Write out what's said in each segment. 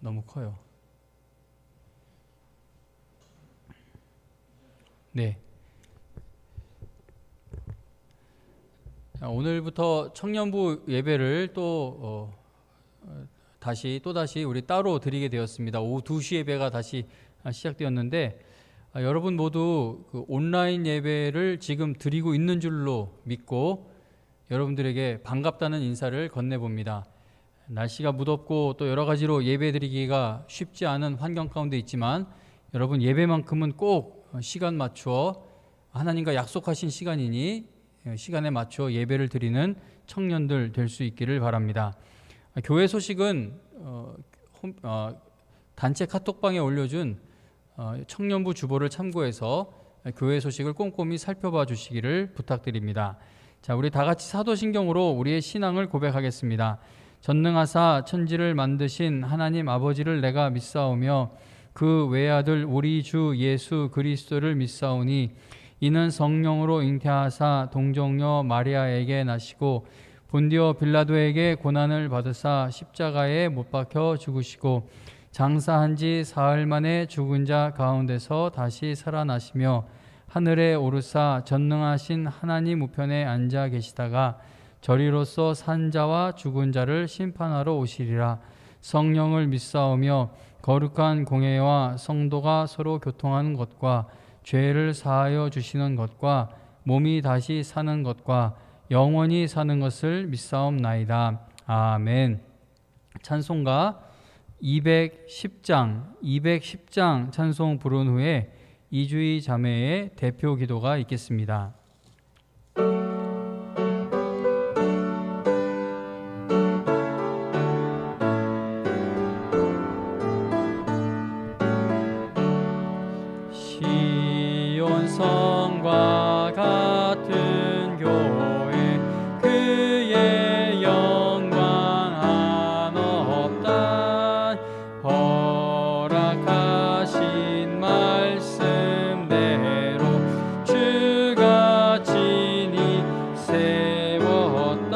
너무 커요. 네. 자, 오늘부터 청년부 예배를 또다시 우리 따로 드리게 되었습니다. 오후 2시 예배가 다시 시작되었는데 여러분 모두 그 온라인 예배를 지금 드리고 있는 줄로 믿고 여러분들에게 반갑다는 인사를 건네봅니다. 날씨가 무덥고 또 여러 가지로 예배 드리기가 쉽지 않은 환경 가운데 있지만 여러분 예배만큼은 꼭 시간 맞추어 하나님과 약속하신 시간이니 시간에 맞춰 예배를 드리는 청년들 될 수 있기를 바랍니다. 교회 소식은 단체 카톡방에 올려준 청년부 주보를 참고해서 교회 소식을 꼼꼼히 살펴봐 주시기를 부탁드립니다. 자, 우리 다 같이 사도신경으로 우리의 신앙을 고백하겠습니다. 전능하사 천지를 만드신 하나님 아버지를 내가 믿사오며 그 외아들 우리 주 예수 그리스도를 믿사오니 이는 성령으로 잉태하사 동정녀 마리아에게 나시고 본디오 빌라도에게 고난을 받으사 십자가에 못 박혀 죽으시고 장사한 지 사흘 만에 죽은 자 가운데서 다시 살아나시며 하늘에 오르사 전능하신 하나님 우편에 앉아 계시다가 저리로서 산 자와 죽은 자를 심판하러 오시리라. 성령을 믿사오며 거룩한 공회와 성도가 서로 교통하는 것과 죄를 사하여 주시는 것과 몸이 다시 사는 것과 영원히 사는 것을 믿사옵나이다. 아멘. 찬송가 210장 찬송 부른 후에 이주희 자매의 대표 기도가 있겠습니다. 시온성과 같은 교회 그의 영광 한없단 허락하신 말씀대로 주가 친히 세웠단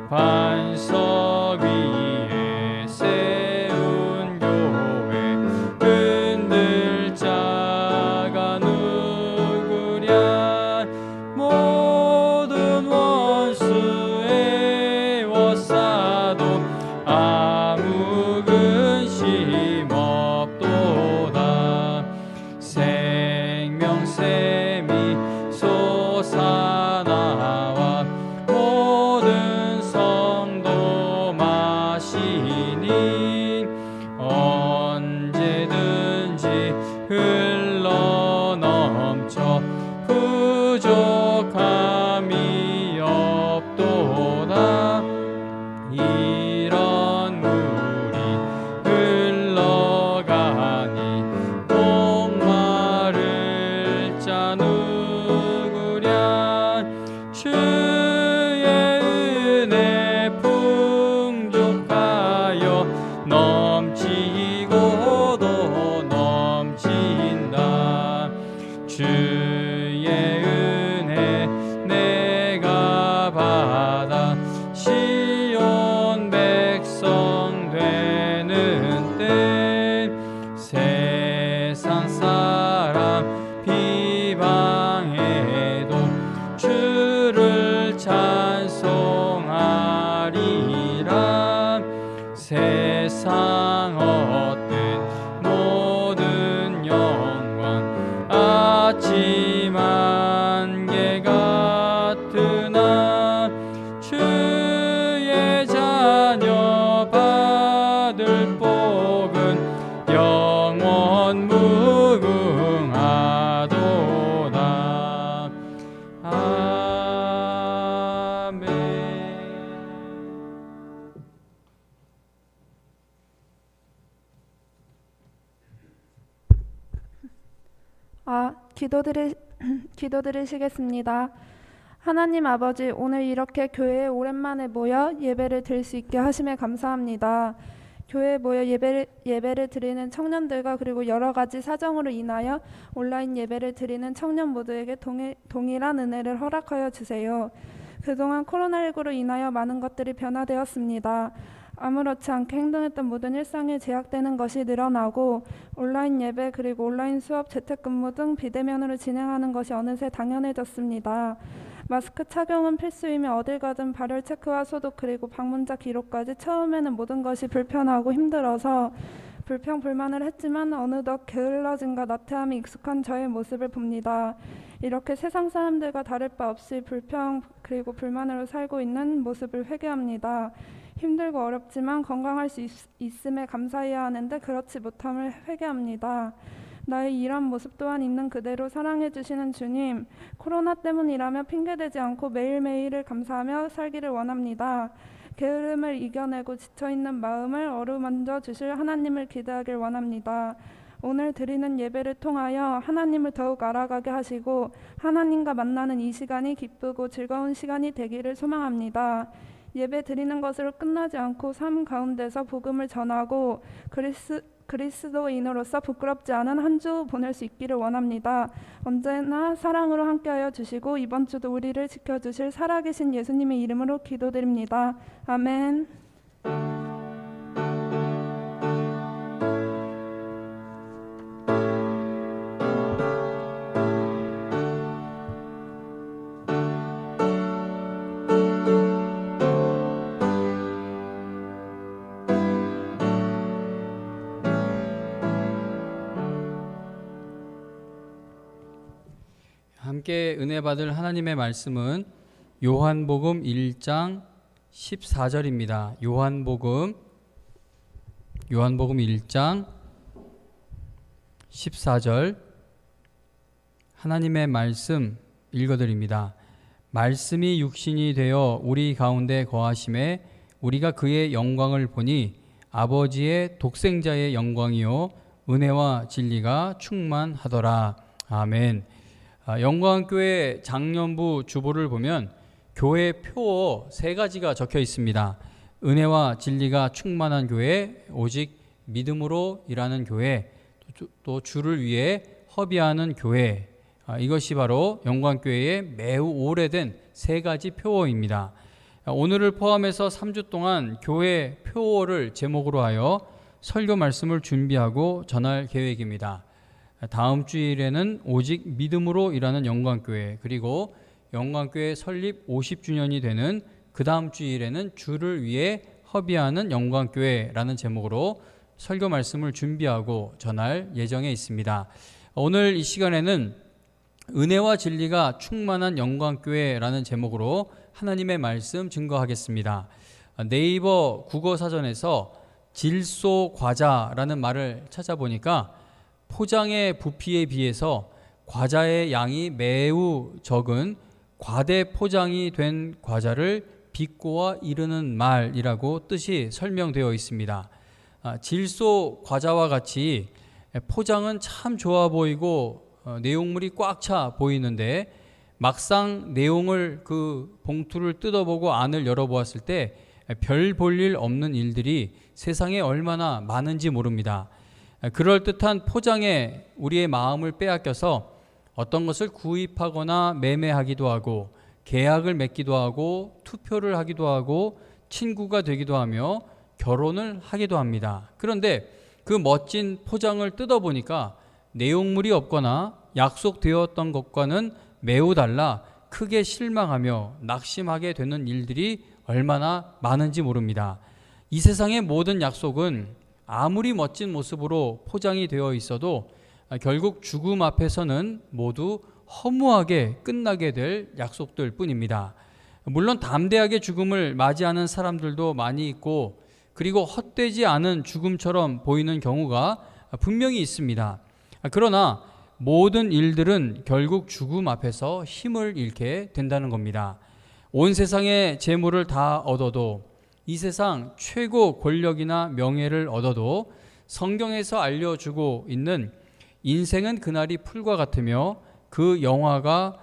반석 위에 세운 교회 흔들 자가 누구랴 모든 원수의 워싸도 아무 근심 없도다. 생명샘이 솟아나와 모든 성도 마시니 언제든지 흘러넘쳐 부족함이 없도다. 이런 물이 흘러가니 목마를 자 누구랴. 주의 은혜 풍족하여 넘치고도 넘친다. 주의 은혜 내가 받아 시온 백성 되는 때 세상 사람 비방해도 주를 찬송하리라. 세상 얻든 모든 영광 아침 안개 같으나 주의 자녀 받을 복은 영원 무궁하도다. 아멘. 기도드리시겠습니다. 하나님 아버지, 오늘 이렇게 교회에 오랜만에 모여 예배를 드릴 수 있게 하심에 감사합니다. 교회에 모여 예배를 드리는 청년들과 그리고 여러 가지 사정으로 인하여 온라인 예배를 드리는 청년 모두에게 동일한 은혜를 허락하여 주세요. 그동안 코로나19로 인하여 많은 것들이 변화되었습니다. 아무렇지 않게 행동했던 모든 일상에 제약되는 것이 늘어나고 온라인 예배 그리고 온라인 수업, 재택근무 등 비대면으로 진행하는 것이 어느새 당연해졌습니다. 마스크 착용은 필수이며 어딜 가든 발열 체크와 소독 그리고 방문자 기록까지 처음에는 모든 것이 불편하고 힘들어서 불평불만을 했지만 어느덧 게을러짐과 나태함이 익숙한 저의 모습을 봅니다. 이렇게 세상 사람들과 다를 바 없이 불평 그리고 불만으로 살고 있는 모습을 회개합니다. 힘들고 어렵지만 건강할 수 있음에 감사해야 하는데 그렇지 못함을 회개합니다. 나의 이런 모습 또한 있는 그대로 사랑해 주시는 주님, 코로나 때문이라며 핑계대지 않고 매일매일을 감사하며 살기를 원합니다. 게으름을 이겨내고 지쳐있는 마음을 어루만져 주실 하나님을 기대하길 원합니다. 오늘 드리는 예배를 통하여 하나님을 더욱 알아가게 하시고 하나님과 만나는 이 시간이 기쁘고 즐거운 시간이 되기를 소망합니다. 예배 드리는 것으로 끝나지 않고 삶 가운데서 복음을 전하고 그리스도인으로서 부끄럽지 않은 한 주 보낼 수 있기를 원합니다. 언제나 사랑으로 함께하여 주시고 이번 주도 우리를 지켜주실 살아계신 예수님의 이름으로 기도드립니다. 아멘. 함께 은혜 받을 하나님의 말씀은 요한복음 1장 14절입니다. 요한복음 1장 14절 하나님의 말씀 읽어드립니다. 말씀이 육신이 되어 우리 가운데 거하심에 우리가 그의 영광을 보니 아버지의 독생자의 영광이요 은혜와 진리가 충만하더라. 아멘. 영광교회 장년부 주보를 보면 교회 표어 3가지가 적혀 있습니다. 은혜와 진리가 충만한 교회, 오직 믿음으로 일하는 교회, 또 주를 위해 허비하는 교회, 이것이 바로 영광교회의 매우 오래된 3가지 표어입니다. 오늘을 포함해서 3주 동안 교회 표어를 제목으로 하여 설교 말씀을 준비하고 전할 계획입니다. 다음 주일에는 오직 믿음으로 일하는 영광교회, 그리고 영광교회 설립 50주년이 되는 그 다음 주일에는 주를 위해 허비하는 영광교회라는 제목으로 설교 말씀을 준비하고 전할 예정에 있습니다. 오늘 이 시간에는 은혜와 진리가 충만한 영광교회라는 제목으로 하나님의 말씀 증거하겠습니다. 네이버 국어사전에서 질소과자라는 말을 찾아보니까 포장의 부피에 비해서 과자의 양이 매우 적은 과대 포장이 된 과자를 비꼬아 이르는 말이라고 뜻이 설명되어 있습니다. 질소 과자와 같이 포장은 참 좋아 보이고 내용물이 꽉 차 보이는데 막상 내용을 그 봉투를 뜯어보고 안을 열어보았을 때 별 볼 일 없는 일들이 세상에 얼마나 많은지 모릅니다. 그럴듯한 포장에 우리의 마음을 빼앗겨서 어떤 것을 구입하거나 매매하기도 하고 계약을 맺기도 하고 투표를 하기도 하고 친구가 되기도 하며 결혼을 하기도 합니다. 그런데 그 멋진 포장을 뜯어보니까 내용물이 없거나 약속되었던 것과는 매우 달라 크게 실망하며 낙심하게 되는 일들이 얼마나 많은지 모릅니다. 이 세상의 모든 약속은 아무리 멋진 모습으로 포장이 되어 있어도 결국 죽음 앞에서는 모두 허무하게 끝나게 될 약속들 뿐입니다. 물론 담대하게 죽음을 맞이하는 사람들도 많이 있고 그리고 헛되지 않은 죽음처럼 보이는 경우가 분명히 있습니다. 그러나 모든 일들은 결국 죽음 앞에서 힘을 잃게 된다는 겁니다. 온 세상의 재물을 다 얻어도 이 세상 최고 권력이나 명예를 얻어도 성경에서 알려주고 있는 인생은 그날이 풀과 같으며 그 영화가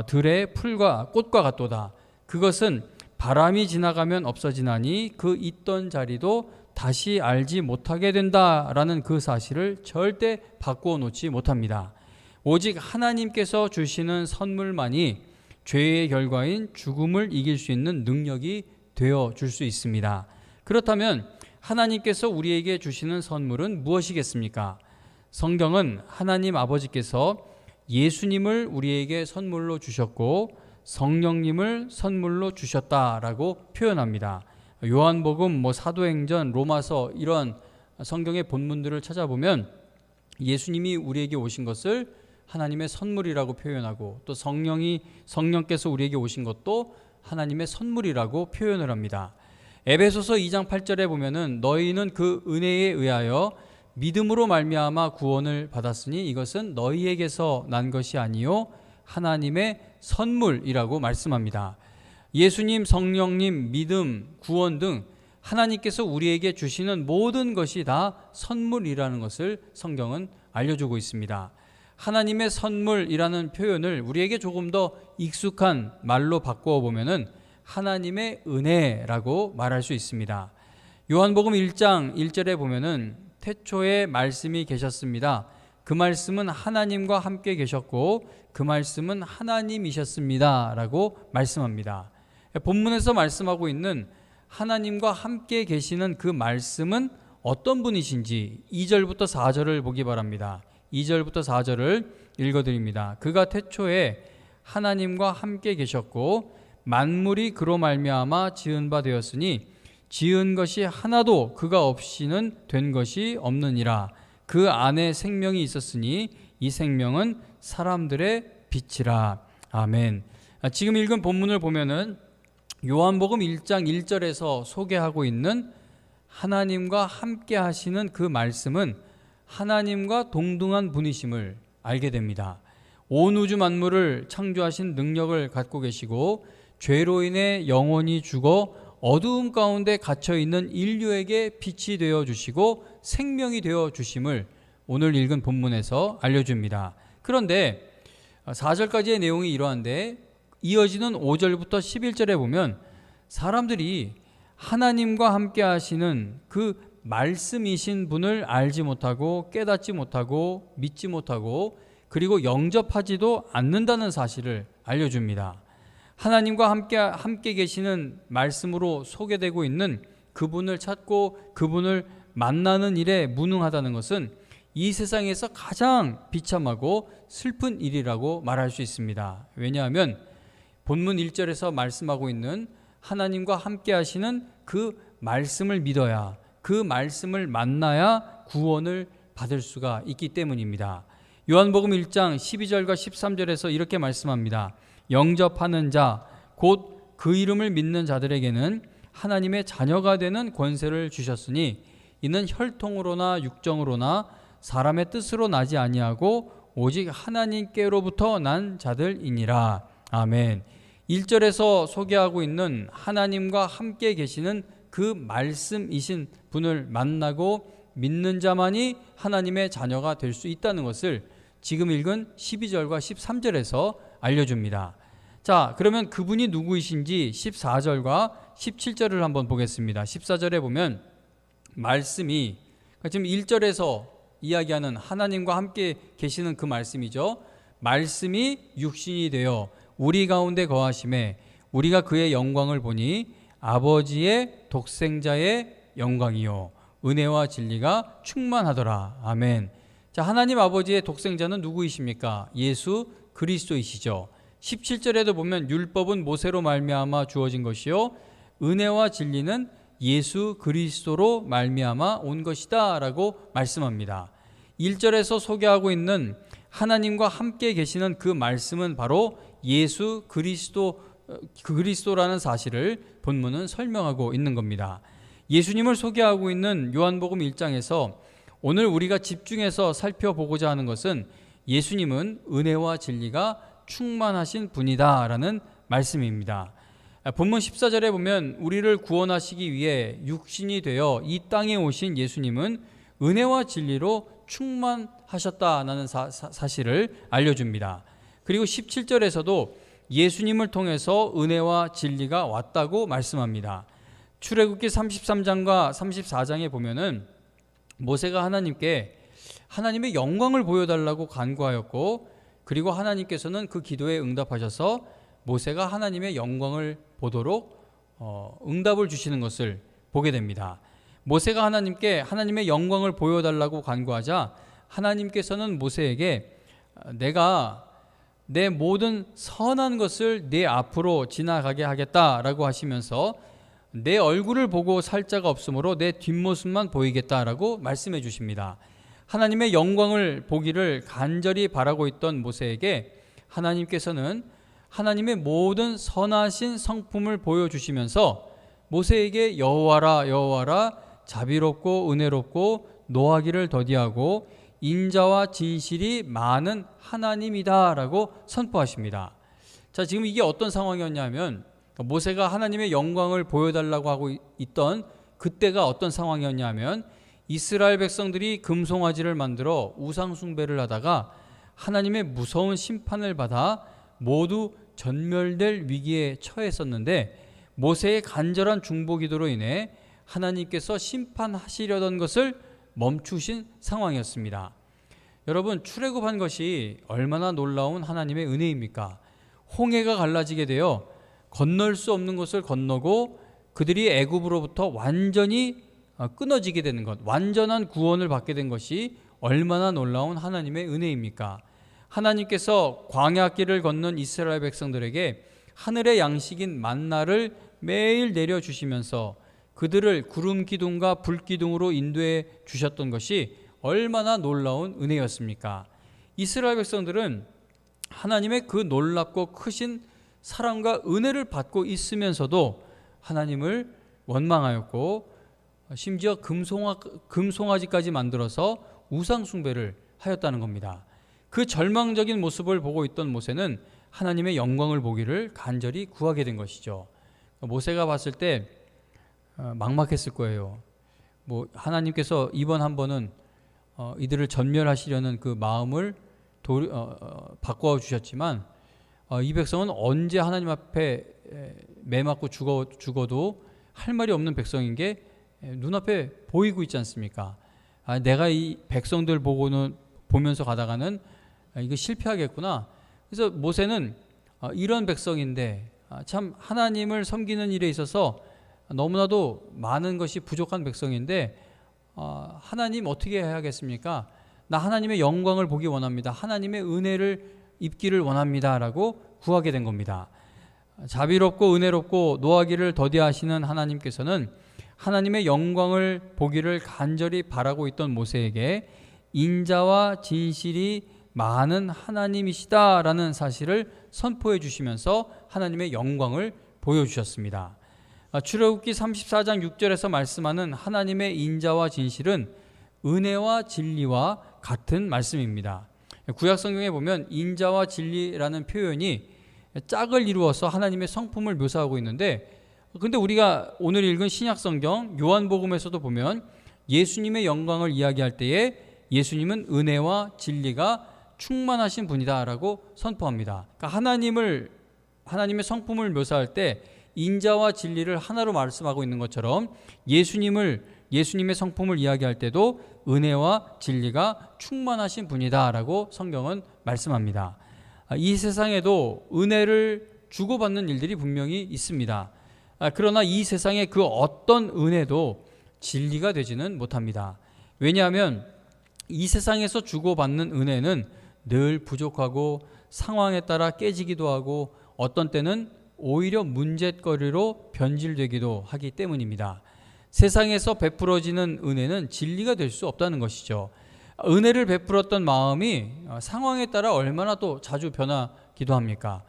들의 풀과 꽃과 같도다. 그것은 바람이 지나가면 없어지나니 그 있던 자리도 다시 알지 못하게 된다라는 그 사실을 절대 바꾸어 놓지 못합니다. 오직 하나님께서 주시는 선물만이 죄의 결과인 죽음을 이길 수 있는 능력이 되어 줄 수 있습니다. 그렇다면 하나님께서 우리에게 주시는 선물은 무엇이겠습니까? 성경은 하나님 아버지께서 예수님을 우리에게 선물로 주셨고 성령님을 선물로 주셨다라고 표현합니다. 요한복음, 사도행전, 로마서 이런 성경의 본문들을 찾아보면 예수님이 우리에게 오신 것을 하나님의 선물이라고 표현하고 또 성령께서 우리에게 오신 것도 하나님의 선물이라고 표현을 합니다. 에베소서 2장 8절에 보면은 너희는 그 은혜에 의하여 믿음으로 말미암아 구원을 받았으니 이것은 너희에게서 난 것이 아니요 하나님의 선물이라고 말씀합니다. 예수님, 성령님, 믿음, 구원 등 하나님께서 우리에게 주시는 모든 것이 다 선물이라는 것을 성경은 알려주고 있습니다. 하나님의 선물이라는 표현을 우리에게 조금 더 익숙한 말로 바꾸어 보면은 하나님의 은혜라고 말할 수 있습니다. 요한복음 1장 1절에 보면은 태초에 말씀이 계셨습니다. 그 말씀은 하나님과 함께 계셨고 그 말씀은 하나님이셨습니다 라고 말씀합니다. 본문에서 말씀하고 있는 하나님과 함께 계시는 그 말씀은 어떤 분이신지 2절부터 4절을 보기 바랍니다. 2절부터 4절을 읽어드립니다. 그가 태초에 하나님과 함께 계셨고 만물이 그로 말미암아 지은 바 되었으니 지은 것이 하나도 그가 없이는 된 것이 없느니라. 그 안에 생명이 있었으니 이 생명은 사람들의 빛이라. 아멘. 지금 읽은 본문을 보면은 요한복음 1장 1절에서 소개하고 있는 하나님과 함께 하시는 그 말씀은 하나님과 동등한 분이심을 알게 됩니다. 온 우주 만물을 창조하신 능력을 갖고 계시고 죄로 인해 영혼이 죽어 어두움 가운데 갇혀 있는 인류에게 빛이 되어 주시고 생명이 되어 주심을 오늘 읽은 본문에서 알려줍니다. 그런데 4절까지의 내용이 이러한데 이어지는 5절부터 11절에 보면 사람들이 하나님과 함께 하시는 그 말씀이신 분을 알지 못하고 깨닫지 못하고 믿지 못하고 그리고 영접하지도 않는다는 사실을 알려줍니다. 하나님과 함께 계시는 말씀으로 소개되고 있는 그분을 찾고 그분을 만나는 일에 무능하다는 것은 이 세상에서 가장 비참하고 슬픈 일이라고 말할 수 있습니다. 왜냐하면 본문 1절에서 말씀하고 있는 하나님과 함께 하시는 그 말씀을 믿어야 그 말씀을 만나야 구원을 받을 수가 있기 때문입니다. 요한복음 1장 12절과 13절에서 이렇게 말씀합니다. 영접하는 자, 곧 그 이름을 믿는 자들에게는 하나님의 자녀가 되는 권세를 주셨으니 이는 혈통으로나 육정으로나 사람의 뜻으로 나지 아니하고 오직 하나님께로부터 난 자들이니라. 아멘. 1절에서 소개하고 있는 하나님과 함께 계시는 그 말씀이신 분을 만나고 믿는 자만이 하나님의 자녀가 될 수 있다는 것을 지금 읽은 12절과 13절에서 알려줍니다. 자, 그러면 그분이 누구이신지 14절과 17절을 한번 보겠습니다. 14절에 보면 말씀이 지금 1절에서 이야기하는 하나님과 함께 계시는 그 말씀이죠. 말씀이 육신이 되어 우리 가운데 거하심에 우리가 그의 영광을 보니 아버지의 독생자의 영광이요 은혜와 진리가 충만하더라. 아멘. 자, 하나님 아버지의 독생자는 누구이십니까? 예수 그리스도이시죠. 17절에도 보면 율법은 모세로 말미암아 주어진 것이요 은혜와 진리는 예수 그리스도로 말미암아 온 것이다 라고 말씀합니다. 1절에서 소개하고 있는 하나님과 함께 계시는 그 말씀은 바로 예수 그리스도라는 사실을 본문은 설명하고 있는 겁니다. 예수님을 소개하고 있는 요한복음 1장에서 오늘 우리가 집중해서 살펴보고자 하는 것은 예수님은 은혜와 진리가 충만하신 분이다 라는 말씀입니다. 본문 14절에 보면 우리를 구원하시기 위해 육신이 되어 이 땅에 오신 예수님은 은혜와 진리로 충만하셨다는 사실을 알려줍니다. 그리고 17절에서도 예수님을 통해서 은혜와 진리가 왔다고 말씀합니다. 출애굽기 33장과 34장에 보면은 모세가 하나님께 하나님의 영광을 보여달라고 간구하였고 그리고 하나님께서는 그 기도에 응답하셔서 모세가 하나님의 영광을 보도록 응답을 주시는 것을 보게 됩니다. 모세가 하나님께 하나님의 영광을 보여달라고 간구하자 하나님께서는 모세에게 내가 내 모든 선한 것을 네 앞으로 지나가게 하겠다라고 하시면서 내 얼굴을 보고 살 자가 없으므로 내 뒷모습만 보이겠다라고 말씀해 주십니다. 하나님의 영광을 보기를 간절히 바라고 있던 모세에게 하나님께서는 하나님의 모든 선하신 성품을 보여주시면서 모세에게 여호와라 여호와라 자비롭고 은혜롭고 노하기를 더디하고 인자와 진실이 많은 하나님이다라고 선포하십니다. 자, 지금 이게 어떤 상황이었냐면 모세가 하나님의 영광을 보여달라고 하고 있던 그때가 어떤 상황이었냐면 이스라엘 백성들이 금송아지를 만들어 우상 숭배를 하다가 하나님의 무서운 심판을 받아 모두 전멸될 위기에 처했었는데 모세의 간절한 중보 기도로 인해 하나님께서 심판하시려던 것을 멈추신 상황이었습니다. 여러분, 출애굽한 것이 얼마나 놀라운 하나님의 은혜입니까? 홍해가 갈라지게 되어 건널 수 없는 것을 건너고 그들이 애굽으로부터 완전히 끊어지게 되는 것, 완전한 구원을 받게 된 것이 얼마나 놀라운 하나님의 은혜입니까? 하나님께서 광야길을 걷는 이스라엘 백성들에게 하늘의 양식인 만나를 매일 내려주시면서 그들을 구름 기둥과 불 기둥으로 인도해 주셨던 것이 얼마나 놀라운 은혜였습니까? 이스라엘 백성들은 하나님의 그 놀랍고 크신 사랑과 은혜를 받고 있으면서도 하나님을 원망하였고 심지어 금송아지까지 만들어서 우상 숭배를 하였다는 겁니다. 그 절망적인 모습을 보고 있던 모세는 하나님의 영광을 보기를 간절히 구하게 된 것이죠. 모세가 봤을 때 막막했을 거예요. 하나님께서 이번 한 번은 이들을 전멸하시려는 그 마음을 바꿔 주셨지만 이 백성은 언제 하나님 앞에 매 맞고 죽어도 할 말이 없는 백성인 게 눈앞에 보이고 있지 않습니까? 내가 이 백성들 보면서 가다가는 이거 실패하겠구나. 그래서 모세는 이런 백성인데 참 하나님을 섬기는 일에 있어서 너무나도 많은 것이 부족한 백성인데 하나님 어떻게 해야겠습니까? 나 하나님의 영광을 보기 원합니다. 하나님의 은혜를 입기를 원합니다. 라고 구하게 된 겁니다. 자비롭고 은혜롭고 노하기를 더디하시는 하나님께서는 하나님의 영광을 보기를 간절히 바라고 있던 모세에게 인자와 진실이 많은 하나님이시다라는 사실을 선포해 주시면서 하나님의 영광을 보여주셨습니다. 출애굽기 34장 6절에서 말씀하는 하나님의 인자와 진실은 은혜와 진리와 같은 말씀입니다. 구약 성경에 보면 인자와 진리라는 표현이 짝을 이루어서 하나님의 성품을 묘사하고 있는데 근데 우리가 오늘 읽은 신약 성경 요한복음에서도 보면 예수님의 영광을 이야기할 때에 예수님은 은혜와 진리가 충만하신 분이다라고 선포합니다. 그러니까 하나님의 성품을 묘사할 때 인자와 진리를 하나로 말씀하고 있는 것처럼 예수님의 성품을 이야기할 때도 은혜와 진리가 충만하신 분이다라고 성경은 말씀합니다. 이 세상에도 은혜를 주고받는 일들이 분명히 있습니다. 그러나 이 세상의 그 어떤 은혜도 진리가 되지는 못합니다. 왜냐하면 이 세상에서 주고받는 은혜는 늘 부족하고 상황에 따라 깨지기도 하고 어떤 때는 오히려 문제거리로 변질되기도 하기 때문입니다. 세상에서 베풀어지는 은혜는 진리가 될 수 없다는 것이죠. 은혜를 베풀었던 마음이 상황에 따라 얼마나 또 자주 변하기도 합니까?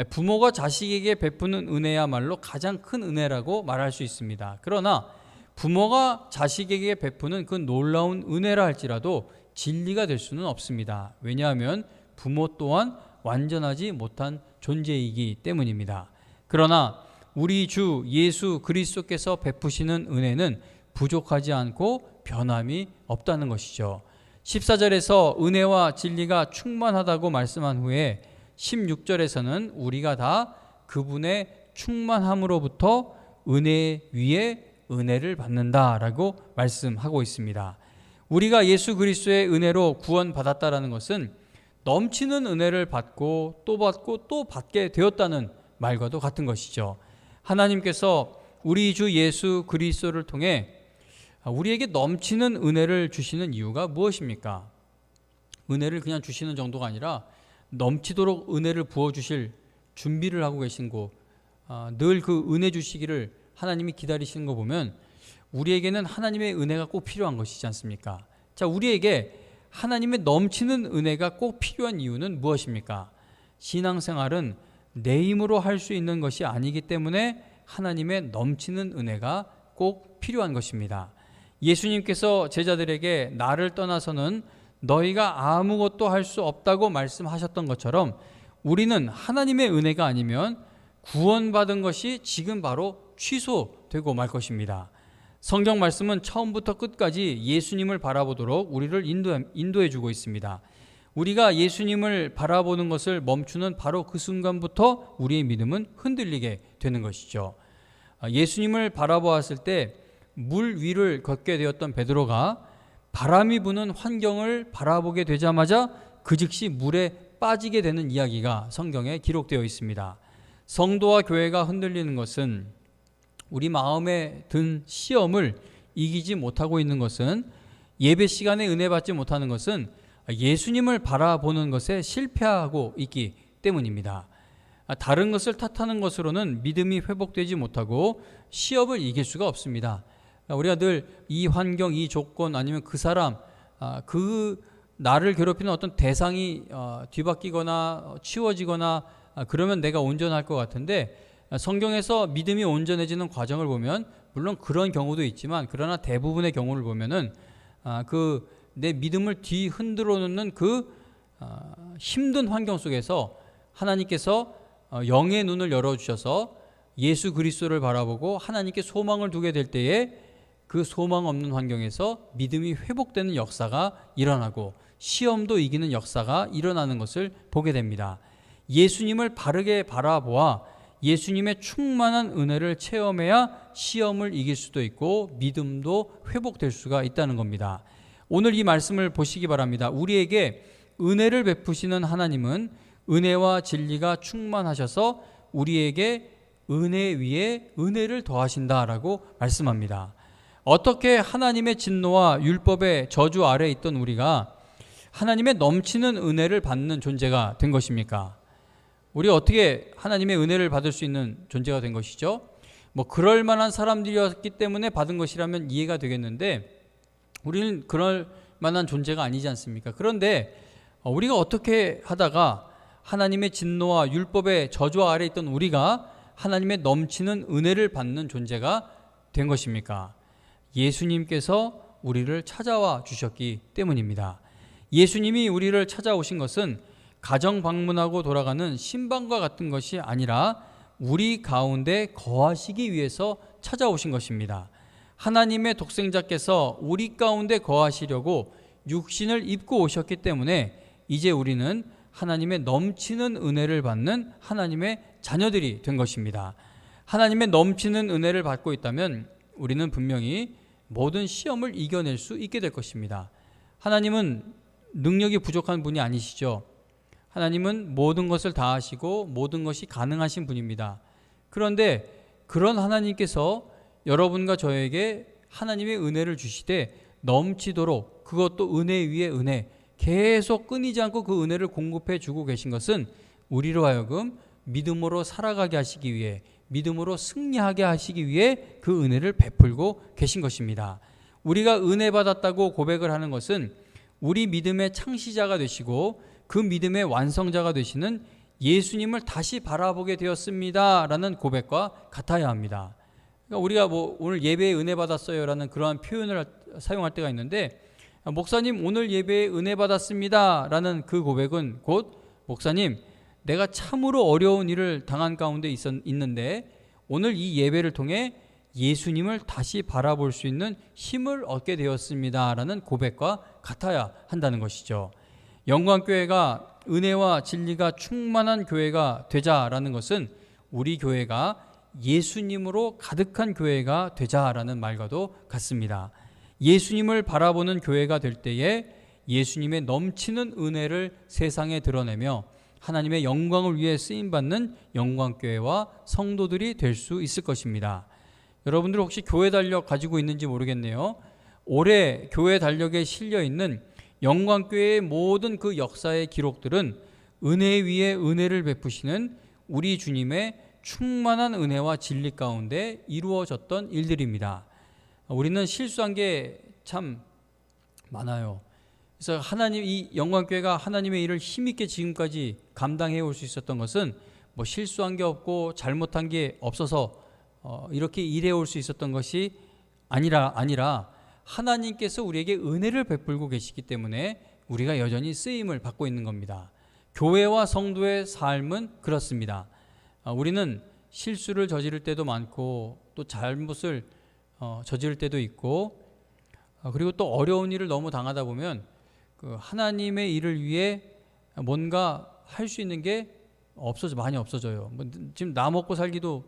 부모가 자식에게 베푸는 은혜야말로 가장 큰 은혜라고 말할 수 있습니다. 그러나 부모가 자식에게 베푸는 그 놀라운 은혜라 할지라도 진리가 될 수는 없습니다. 왜냐하면 부모 또한 완전하지 못한 존재이기 때문입니다. 그러나 우리 주 예수 그리스도께서 베푸시는 은혜는 부족하지 않고 변함이 없다는 것이죠. 14절에서 은혜와 진리가 충만하다고 말씀한 후에 16절에서는 우리가 다 그분의 충만함으로부터 은혜 위에 은혜를 받는다라고 말씀하고 있습니다. 우리가 예수 그리스도의 은혜로 구원받았다라는 것은 넘치는 은혜를 받고 또 받게 되었다는 말과도 같은 것이죠. 하나님께서 우리 주 예수 그리스도를 통해 우리에게 넘치는 은혜를 주시는 이유가 무엇입니까? 은혜를 그냥 주시는 정도가 아니라 넘치도록 은혜를 부어주실 준비를 하고 계신 늘 그 은혜 주시기를 하나님이 기다리시는 거 보면 우리에게는 하나님의 은혜가 꼭 필요한 것이지 않습니까? 자, 우리에게 하나님의 넘치는 은혜가 꼭 필요한 이유는 무엇입니까? 신앙생활은 내 힘으로 할 수 있는 것이 아니기 때문에 하나님의 넘치는 은혜가 꼭 필요한 것입니다. 예수님께서 제자들에게 나를 떠나서는 너희가 아무것도 할 수 없다고 말씀하셨던 것처럼 우리는 하나님의 은혜가 아니면 구원받은 것이 지금 바로 취소되고 말 것입니다. 성경 말씀은 처음부터 끝까지 예수님을 바라보도록 우리를 인도해 주고 있습니다. 우리가 예수님을 바라보는 것을 멈추는 바로 그 순간부터 우리의 믿음은 흔들리게 되는 것이죠. 예수님을 바라보았을 때 물 위를 걷게 되었던 베드로가 바람이 부는 환경을 바라보게 되자마자 그 즉시 물에 빠지게 되는 이야기가 성경에 기록되어 있습니다. 성도와 교회가 흔들리는 것은 우리 마음에 든 시험을 이기지 못하고 있는 것은 예배 시간에 은혜 받지 못하는 것은 예수님을 바라보는 것에 실패하고 있기 때문입니다. 다른 것을 탓하는 것으로는 믿음이 회복되지 못하고 시험을 이길 수가 없습니다. 우리가 늘 이 환경, 이 조건 아니면 그 사람, 그 나를 괴롭히는 어떤 대상이 뒤바뀌거나 치워지거나 그러면 내가 온전할 것 같은데 성경에서 믿음이 온전해지는 과정을 보면 물론 그런 경우도 있지만 그러나 대부분의 경우를 보면은 그 내 믿음을 뒤흔들어 놓는 그 힘든 환경 속에서 하나님께서 영의 눈을 열어주셔서 예수 그리스도를 바라보고 하나님께 소망을 두게 될 때에 그 소망 없는 환경에서 믿음이 회복되는 역사가 일어나고 시험도 이기는 역사가 일어나는 것을 보게 됩니다. 예수님을 바르게 바라보아 예수님의 충만한 은혜를 체험해야 시험을 이길 수도 있고 믿음도 회복될 수가 있다는 겁니다. 오늘 이 말씀을 보시기 바랍니다. 우리에게 은혜를 베푸시는 하나님은 은혜와 진리가 충만하셔서 우리에게 은혜 위에 은혜를 더하신다라고 말씀합니다. 어떻게 하나님의 진노와 율법의 저주 아래에 있던 우리가 하나님의 넘치는 은혜를 받는 존재가 된 것입니까? 우리 어떻게 하나님의 은혜를 받을 수 있는 존재가 된 것이죠? 그럴 만한 사람들이었기 때문에 받은 것이라면 이해가 되겠는데 우리는 그럴 만한 존재가 아니지 않습니까? 그런데 우리가 어떻게 하다가 하나님의 진노와 율법의 저주 아래에 있던 우리가 하나님의 넘치는 은혜를 받는 존재가 된 것입니까? 예수님께서 우리를 찾아와 주셨기 때문입니다. 예수님이 우리를 찾아오신 것은 가정 방문하고 돌아가는 신방과 같은 것이 아니라 우리 가운데 거하시기 위해서 찾아오신 것입니다. 하나님의 독생자께서 우리 가운데 거하시려고 육신을 입고 오셨기 때문에 이제 우리는 하나님의 넘치는 은혜를 받는 하나님의 자녀들이 된 것입니다. 하나님의 넘치는 은혜를 받고 있다면 우리는 분명히 모든 시험을 이겨낼 수 있게 될 것입니다. 하나님은 능력이 부족한 분이 아니시죠. 하나님은 모든 것을 다 하시고 모든 것이 가능하신 분입니다. 그런데 그런 하나님께서 여러분과 저에게 하나님의 은혜를 주시되 넘치도록 그것도 은혜 위에 은혜 계속 끊이지 않고 그 은혜를 공급해 주고 계신 것은 우리로 하여금 믿음으로 살아가게 하시기 위해 믿음으로 승리하게 하시기 위해 그 은혜를 베풀고 계신 것입니다. 우리가 은혜 받았다고 고백을 하는 것은 우리 믿음의 창시자가 되시고 그 믿음의 완성자가 되시는 예수님을 다시 바라보게 되었습니다 라는 고백과 같아야 합니다. 그러니까 우리가 오늘 예배에 은혜 받았어요 라는 그러한 표현을 사용할 때가 있는데 목사님 오늘 예배에 은혜 받았습니다 라는 그 고백은 곧 목사님 내가 참으로 어려운 일을 당한 가운데 있는데 오늘 이 예배를 통해 예수님을 다시 바라볼 수 있는 힘을 얻게 되었습니다 라는 고백과 같아야 한다는 것이죠. 영광교회가 은혜와 진리가 충만한 교회가 되자라는 것은 우리 교회가 예수님으로 가득한 교회가 되자라는 말과도 같습니다. 예수님을 바라보는 교회가 될 때에 예수님의 넘치는 은혜를 세상에 드러내며 하나님의 영광을 위해 쓰임받는 영광교회와 성도들이 될 수 있을 것입니다. 여러분들 혹시 교회 달력 가지고 있는지 모르겠네요. 올해 교회 달력에 실려 있는 영광교회의 모든 그 역사의 기록들은 은혜 위에 은혜를 베푸시는 우리 주님의 충만한 은혜와 진리 가운데 이루어졌던 일들입니다. 우리는 실수한 게 참 많아요. 그래서 하나님, 이 영광교회가 하나님의 일을 힘있게 지금까지 감당해 올 수 있었던 것은 뭐 실수한 게 없고 잘못한 게 없어서 이렇게 일해 올 수 있었던 것이 아니라 하나님께서 우리에게 은혜를 베풀고 계시기 때문에 우리가 여전히 쓰임을 받고 있는 겁니다. 교회와 성도의 삶은 그렇습니다. 우리는 실수를 저지를 때도 많고 또 잘못을 저지를 때도 있고, 그리고 또 어려운 일을 너무 당하다 보면 그 하나님의 일을 위해 뭔가 할 수 있는 게 많이 없어져요. 지금 나 먹고 살기도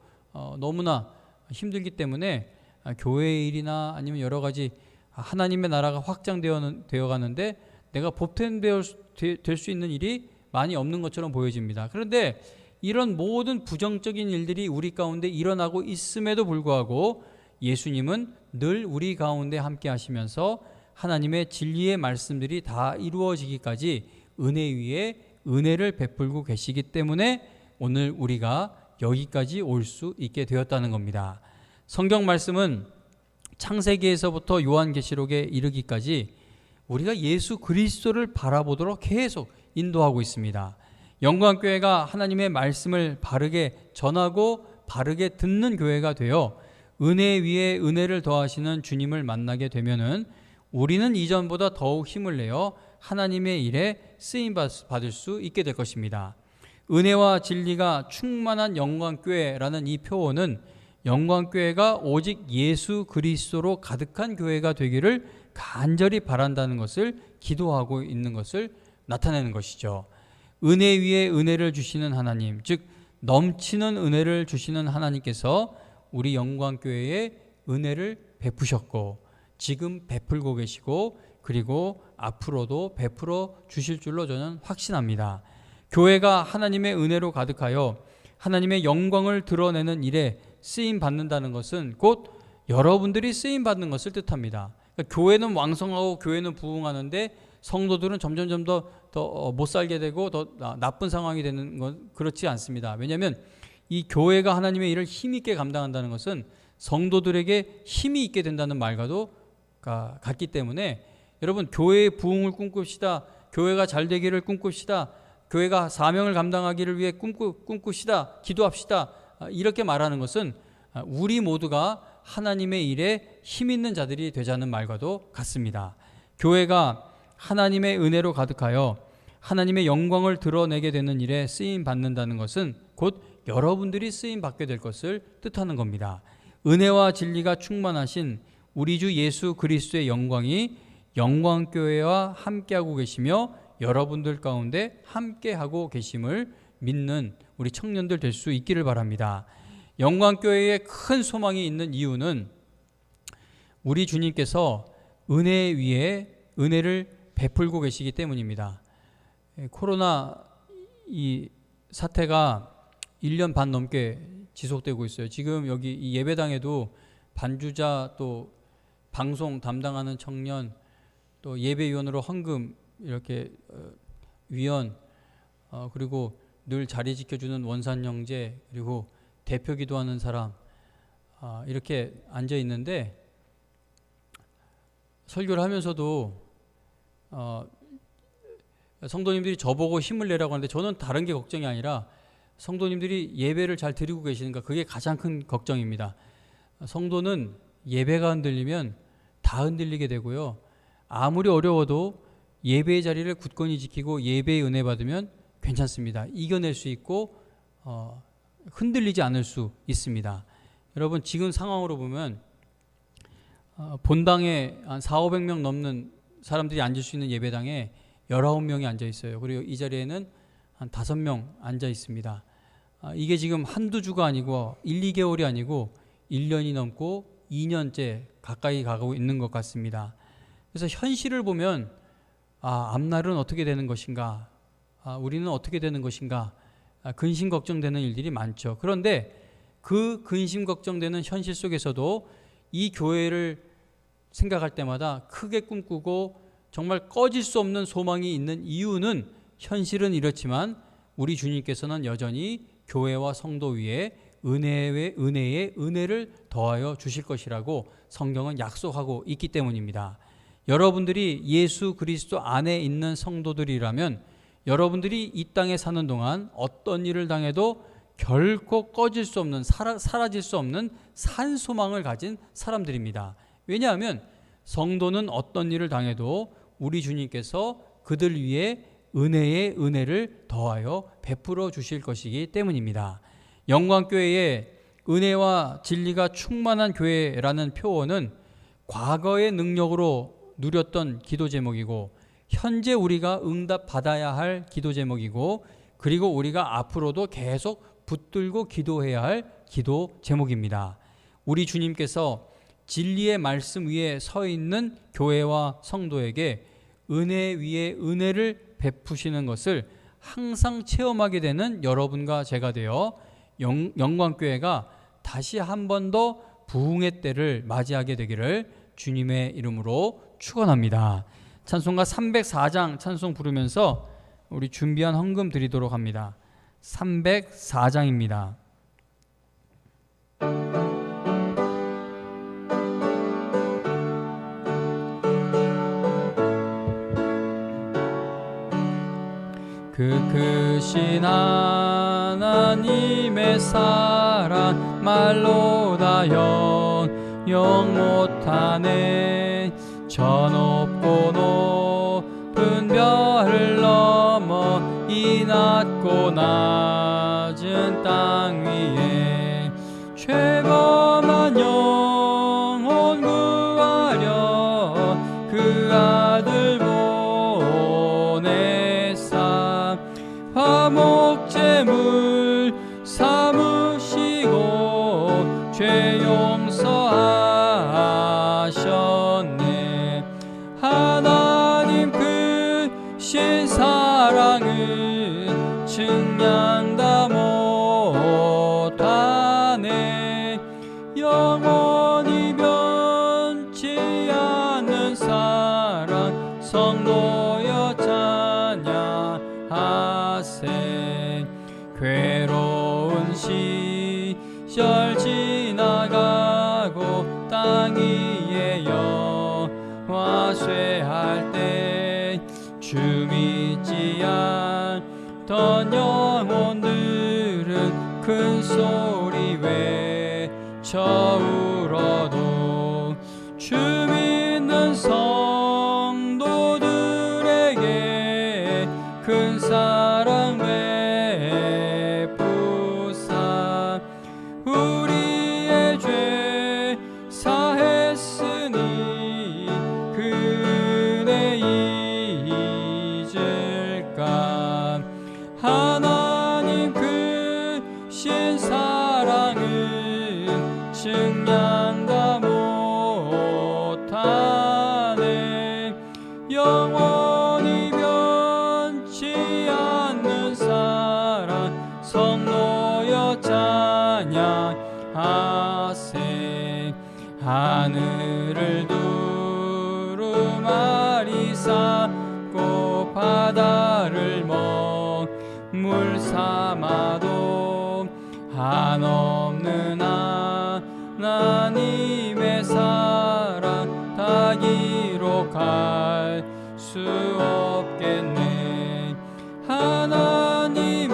너무나 힘들기 때문에 교회의 일이나 아니면 여러 가지 하나님의 나라가 확장되어 가는데 내가 보탬될 수 있는 일이 많이 없는 것처럼 보여집니다. 그런데 이런 모든 부정적인 일들이 우리 가운데 일어나고 있음에도 불구하고 예수님은 늘 우리 가운데 함께 하시면서 하나님의 진리의 말씀들이 다 이루어지기까지 은혜 위에 은혜를 베풀고 계시기 때문에 오늘 우리가 여기까지 올 수 있게 되었다는 겁니다. 성경 말씀은 창세기에서부터 요한계시록에 이르기까지 우리가 예수 그리스도를 바라보도록 계속 인도하고 있습니다. 영광교회가 하나님의 말씀을 바르게 전하고 바르게 듣는 교회가 되어 은혜 위에 은혜를 더하시는 주님을 만나게 되면은 우리는 이전보다 더욱 힘을 내어 하나님의 일에 쓰임 받을 수 있게 될 것입니다. 은혜와 진리가 충만한 영광교회라는 이 표어는 영광교회가 오직 예수 그리스도로 가득한 교회가 되기를 간절히 바란다는 것을 기도하고 있는 것을 나타내는 것이죠. 은혜 위에 은혜를 주시는 하나님, 즉 넘치는 은혜를 주시는 하나님께서 우리 영광교회에 은혜를 베푸셨고 지금 베풀고 계시고 그리고 앞으로도 베풀어 주실 줄로 저는 확신합니다. 교회가 하나님의 은혜로 가득하여 하나님의 영광을 드러내는 일에 쓰임 받는다는 것은 곧 여러분들이 쓰임 받는 것을 뜻합니다. 그러니까 교회는 왕성하고 교회는 부흥하는데 성도들은 점점 더 못 살게 되고 더 나쁜 상황이 되는 건 그렇지 않습니다. 왜냐하면 이 교회가 하나님의 일을 힘있게 감당한다는 것은 성도들에게 힘이 있게 된다는 말과도 같기 때문에 여러분, 교회의 부흥을 꿈꿉시다. 교회가 잘 되기를 꿈꿉시다. 교회가 사명을 감당하기를 위해 꿈꾸시다. 기도합시다. 이렇게 말하는 것은 우리 모두가 하나님의 일에 힘 있는 자들이 되자는 말과도 같습니다. 교회가 하나님의 은혜로 가득하여 하나님의 영광을 드러내게 되는 일에 쓰임 받는다는 것은 곧 여러분들이 쓰임 받게 될 것을 뜻하는 겁니다. 은혜와 진리가 충만하신 우리 주 예수 그리스도의 영광이 영광교회와 함께하고 계시며 여러분들 가운데 함께하고 계심을 믿는 우리 청년들 될 수 있기를 바랍니다. 영광교회에 큰 소망이 있는 이유는 우리 주님께서 은혜 위에 은혜를 베풀고 계시기 때문입니다. 코로나 이 사태가 1년 반 넘게 지속되고 있어요. 지금 여기 이 예배당에도 반주자 또 방송 담당하는 청년 또 예배위원으로 헌금 이렇게 위원 그리고 늘 자리 지켜주는 원산 형제 그리고 대표 기도하는 사람 이렇게 앉아 있는데 설교를 하면서도 성도님들이 저보고 힘을 내라고 하는데 저는 다른 게 걱정이 아니라 성도님들이 예배를 잘 드리고 계시는가 그게 가장 큰 걱정입니다. 성도는 예배가 흔들리면 다 흔들리게 되고요. 아무리 어려워도 예배의 자리를 굳건히 지키고 예배의 은혜 받으면 괜찮습니다. 이겨낼 수 있고 흔들리지 않을 수 있습니다. 여러분, 지금 상황으로 보면 본당에 한 400~500명 넘는 사람들이 앉을 수 있는 예배당에 19명이 앉아 있어요. 그리고 이 자리에는 한 5명 앉아 있습니다. 이게 지금 한두 주가 아니고 1~2개월이 아니고 1년이 넘고 2년째 가까이 가고 있는 것 같습니다. 그래서 현실을 보면 앞날은 어떻게 되는 것인가, 우리는 어떻게 되는 것인가, 근심 걱정되는 일들이 많죠. 그런데 그 근심 걱정되는 현실 속에서도 이 교회를 생각할 때마다 크게 꿈꾸고 정말 꺼질 수 없는 소망이 있는 이유는 현실은 이렇지만 우리 주님께서는 여전히 교회와 성도 위에 은혜의 은혜를 더하여 주실 것이라고 성경은 약속하고 있기 때문입니다. 여러분들이 예수 그리스도 안에 있는 성도들이라면 여러분들이 이 땅에 사는 동안 어떤 일을 당해도 결코 꺼질 수 없는, 사라질 수 없는 산소망을 가진 사람들입니다. 왜냐하면 성도는 어떤 일을 당해도 우리 주님께서 그들 위에 은혜의 은혜를 더하여 베풀어 주실 것이기 때문입니다. 영광교회의 은혜와 진리가 충만한 교회라는 표어는 과거의 능력으로 누렸던 기도 제목이고 현재 우리가 응답받아야 할 기도 제목이고 그리고 우리가 앞으로도 계속 붙들고 기도해야 할 기도 제목입니다. 우리 주님께서 진리의 말씀 위에 서 있는 교회와 성도에게 은혜 위에 은혜를 베푸시는 것을 항상 체험하게 되는 여러분과 제가 되어 영광교회가 다시 한 번 더 부흥의 때를 맞이하게 되기를 주님의 이름으로 축원합니다. 찬송가 304장 찬송 부르면서 우리 준비한 헌금 드리도록 합니다. 304장입니다. 그 크신 하나님의 사랑 말로 다 영영 못하네. 저 높고 높은 별을 넘어 이 낮고 낮은 땅 위에 죄범한 영혼 구하려 그 아들 보내사 화목제물 삼으시고 죄 용서하셨네. 하나님 크신 사랑은 증량 다 못하네. 영원히 변치 않는 사랑 성도여 찬양하세. 괴로운 시절 지나가고 땅 위에 영화 쇠할 때 주 믿지 않던 영혼들은 큰 소리 외쳐 울어도 주 믿는 성도들에게 큰 사랑 베푸사 우리의 죄 사했으니 그 은혜 잊을까. 하나님 크신 사랑은 증량 다 못하네. 영원히 변치 않는 사랑 성도여 찬양하세. 하늘을 두루마리 쌓고 바다를 먹물 삼아도 한없는 하나님의 사랑 다 기록할 수 없겠네. 하나님의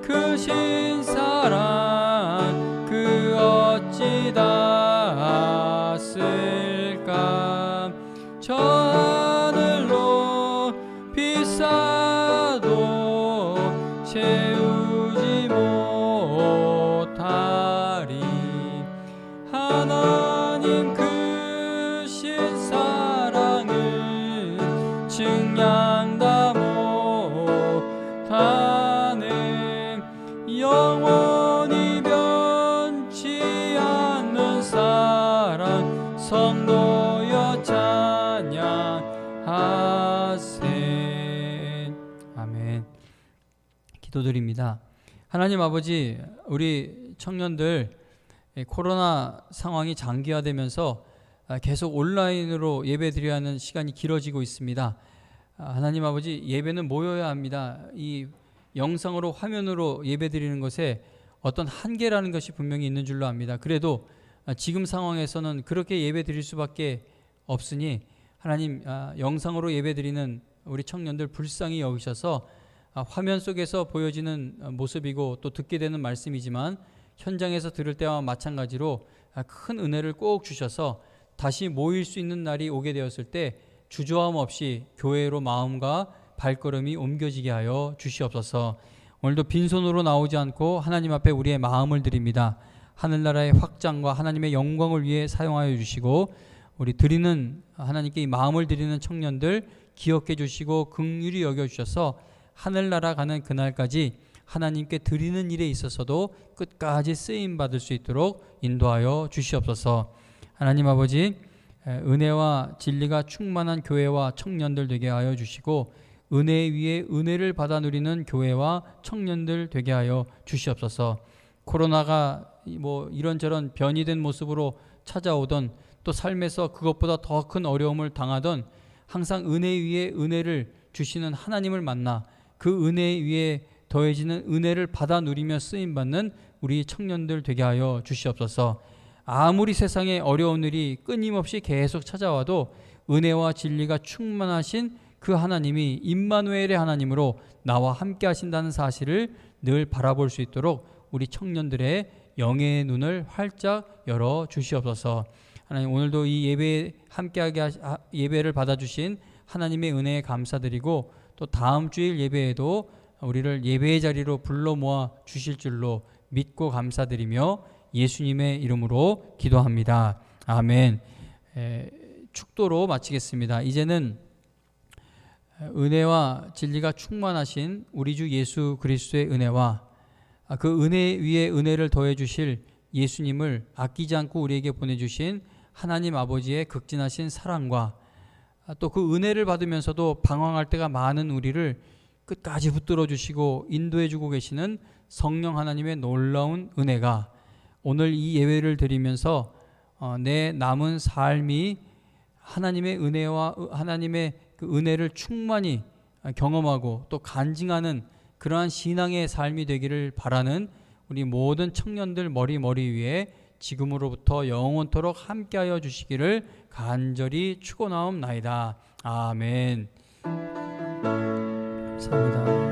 크신 사랑 그 어찌 다 쓸까. 저 하늘로 비싸도 채우지 못하리. 하나님 크신 사랑은 증량 다 못하네. 영원히 변치 않는 사랑 성도여 찬양하세. 아멘. 기도드립니다. 하나님 아버지, 우리 청년들 코로나 상황이 장기화되면서 계속 온라인으로 예배드려야 하는 시간이 길어지고 있습니다. 하나님 아버지, 예배는 모여야 합니다. 이 영상으로 화면으로 예배드리는 것에 어떤 한계라는 것이 분명히 있는 줄로 압니다. 그래도 지금 상황에서는 그렇게 예배드릴 수밖에 없으니 하나님, 영상으로 예배드리는 우리 청년들 불쌍히 여기셔서 화면 속에서 보여지는 모습이고 또 듣게 되는 말씀이지만 현장에서 들을 때와 마찬가지로 큰 은혜를 꼭 주셔서 다시 모일 수 있는 날이 오게 되었을 때 주저함 없이 교회로 마음과 발걸음이 옮겨지게 하여 주시옵소서. 오늘도 빈손으로 나오지 않고 하나님 앞에 우리의 마음을 드립니다. 하늘나라의 확장과 하나님의 영광을 위해 사용하여 주시고 우리 드리는 하나님께 이 마음을 드리는 청년들 기억해 주시고 긍휼히 여겨 주셔서 하늘나라 가는 그날까지 하나님께 드리는 일에 있어서도 끝까지 쓰임 받을 수 있도록 인도하여 주시옵소서. 하나님 아버지, 은혜와 진리가 충만한 교회와 청년들 되게 하여 주시고 은혜 위에 은혜를 받아 누리는 교회와 청년들 되게 하여 주시옵소서. 코로나가 뭐 이런저런 변이된 모습으로 찾아오던 또 삶에서 그것보다 더 큰 어려움을 당하던 항상 은혜 위에 은혜를 주시는 하나님을 만나 그 은혜 위에 더해지는 은혜를 받아 누리며 쓰임받는 우리 청년들 되게 하여 주시옵소서. 아무리 세상에 어려운 일이 끊임없이 계속 찾아와도 은혜와 진리가 충만하신 그 하나님이 임마누엘의 하나님으로 나와 함께 하신다는 사실을 늘 바라볼 수 있도록 우리 청년들의 영의 눈을 활짝 열어 주시옵소서. 하나님, 오늘도 이 예배에 함께하게 예배를 받아주신 하나님의 은혜에 감사드리고 또 다음 주일 예배에도 우리를 예배의 자리로 불러 모아 주실 줄로 믿고 감사드리며 예수님의 이름으로 기도합니다. 아멘. 축도로 마치겠습니다. 이제는 은혜와 진리가 충만하신 우리 주 예수 그리스도의 은혜와 그 은혜 위에 은혜를 더해 주실 예수님을 아끼지 않고 우리에게 보내주신 하나님 아버지의 극진하신 사랑과 또 그 은혜를 받으면서도 방황할 때가 많은 우리를 끝까지 붙들어 주시고 인도해 주고 계시는 성령 하나님의 놀라운 은혜가 오늘 이 예배를 드리면서 내 남은 삶이 하나님의 은혜와 하나님의 그 은혜를 충만히 경험하고 또 간증하는 그러한 신앙의 삶이 되기를 바라는 우리 모든 청년들 머리 위에 지금으로부터 영원토록 함께하여 주시기를 간절히 축원하옵나이다. 아멘. 감사합니다.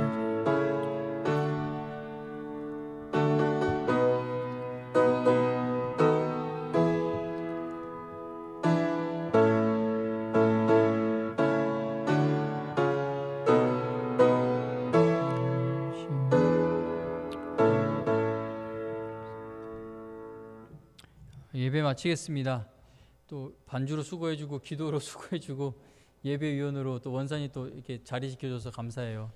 예배 마치겠습니다. 또 반주로 수고해주고 기도로 수고해주고 예배위원으로 또 원산이 또 이렇게 자리 지켜줘서 감사해요.